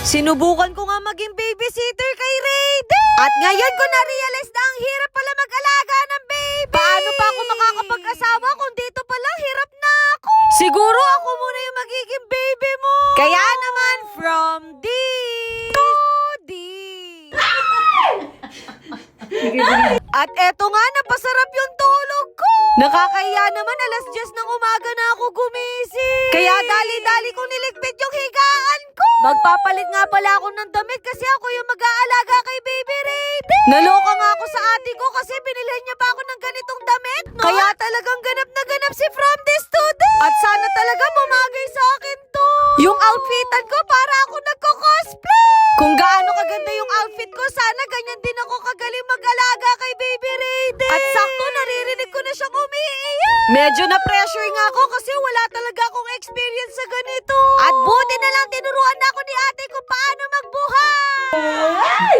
Sinubukan ko nga maging babysitter kay Raiden. At ngayon ko na-realize na ang hirap pala mag-alaga ng baby. Paano pa ako makakapag-asawa kung dito pala hirap na ako? Siguro ako muna yung magiging baby mo. Kaya naman, from D to D. At eto nga, napasarap yung tulog ko. Nakakahiya naman, alas 10 ng umaga na ako gumising. Kaya dali-dali kong niligpit yung higaan ko. Magpapalit nga pala ako ng damit kasi ako yung mag-aalaga kay Baby Raiden. Naloka nga ako sa ate ko kasi binilhan niya pa ako ng ganitong damit. No? Kaya talagang ganap na ganap si From This to That. At sana talaga bumagay sa akin to. Yung outfitan ko para ako nagko-cosplay. Kung gaano kaganda yung outfit ko, sana ganyan din ako kagaling mag-alaga kay Baby Raiden. At sakto, naririnig ko na siyang umiiyak. Medyo na-pressure nga ako kasi wala talaga akong experience sa ganito. At buti na lang tinuruan ako ni ate kung paano magbuhay.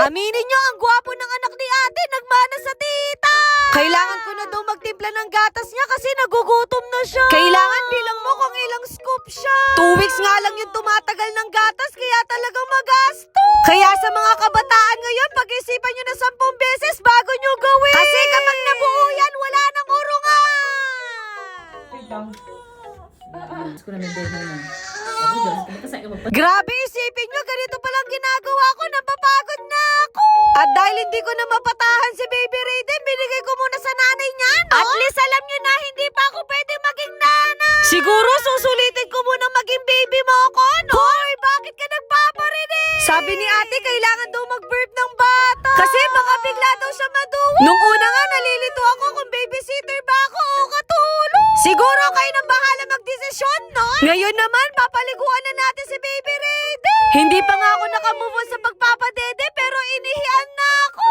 Aminin niyo, ang gwapo ng anak ni ate, nagmana sa tita. Kailangan ko na daw magtimpla ng gatas niya kasi nagugutom na siya. Kailangan bilang mo kung ilang scoop siya. 2 weeks nga lang yung tumatagal ng gatas kaya talagang magasto. Kaya sa mga kabataan ngayon, pag-isipan nyo na 10 beses bago nyo gawin. Kasi kapag nabuo yan, wala nang urungan. Grabe, isipin nyo, ganito palang ginagawa ko, napapagod na ako. At dahil hindi ko na mapatahan si Baby Raiden, binigay ko muna sa nanay niya, no? At least alam nyo na, hindi pa ako pwede maging nanay. Siguro susulitin ko muna maging baby mo ako, no? Hoy, bakit ka nagpaparinig? Sabi ni ate, kailangan daw mag-birth ng bata. Kasi baka bigla daw siya maduwa. Nung una nga, nalilito ako kung babysitter ba ako o katulong. Siguro kayo nang bahala magdesisyon, no? Ngayon naman, papaliguan na natin si Baby Raiden. Hindi pa nga ako nakamove on sa pagpapadede, pero inihian na ako.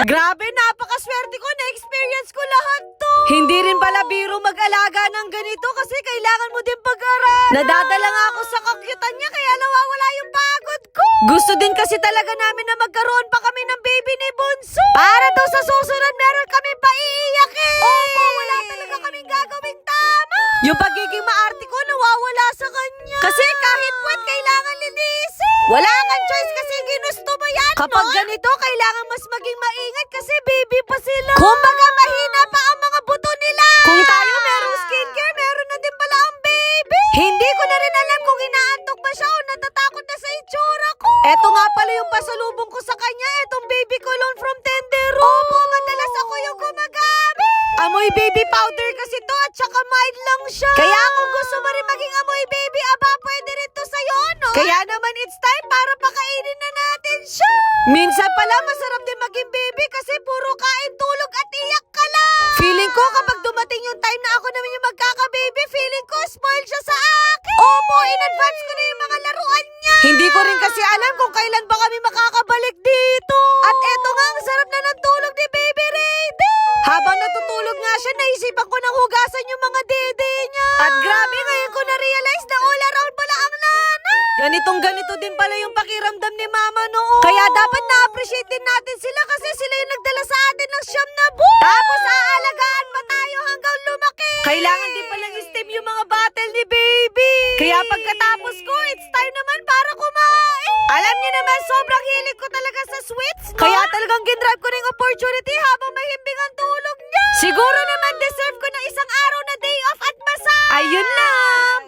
Grabe, napakaswerte ko, na-experience ko lahat to. Hindi rin pala biro mag-alaga ng ganito kasi kailangan mo din pag-aral. Nadadala nga ako sa kakyutan niya kaya nawawala yung pagod ko. Gusto din kasi talaga namin na magkaroon pa kami ng baby ni Bunso. Para daw sa susunod meron kami paiiyakin. Opo, wala talaga kaming gagawing tama. Yung pagiging maarte ko nawawala sa kanya. Kasi kahit puwet kailangan linisin. Wala kang choice kasi ginusto mo yan, kapag no? Ganito, kailangan mas maging maingat kasi baby pa sila. Kumbaga mahina pa ang mga buto nila. Kung tayo merong skincare, meron na din pala ang baby. Hindi ko na rin alam kung inaantok ba siya o natatakot na sa itsura ko. Eto nga pala yung pasalubong ko sa kanya, etong baby cologne from Tendero. Opo, madalas ako yung gumagamit. Amoy baby powder kasi to at saka mild lang siya. Kaya kung gusto mo rin maging amoy baby, aba pwede rin to sa'yo, no? Kaya naman it's time para pakainin na natin siya. Minsan pala masarap din maging baby kasi puro kain, tulog at iyak ka lang. Feeling ko kapag dumating yung time na ako naman yung magkaka-baby, feeling ko spoiled siya sa akin. Opo, in advance ko na yung mga laruan niya. Hindi ko rin kasi alam kung kailan ba kami makakabalik dito. At eto nga, ang sarap na ng tulog ni Baby Raiden. Habang natutulog nga siya, naisipan ko nang hugasan yung mga dede niya. At grabe, ngayon ko na-realize na all around pala ang nanay. Ganitong-ganito din pala yung pakiramdam ni mama noon. Kaya dapat na-appreciate din natin sila kasi sila yung nagdala sa atin ng 9 na buwan. Tapos aalagaan pa tayo hanggang lumaki. Kailangan din palang i-steam yung mga bottle ni baby. Kaya pagkatapos ko, it's time naman para kumain. Alam niyo naman, sobrang hilig ko talaga sa sweets, no? Kaya talagang ginrab ko na yung opportunity habang mahimbing ang tulog niya. Siguro naman deserve ko ng isang araw na day off at massage. Ayun lang.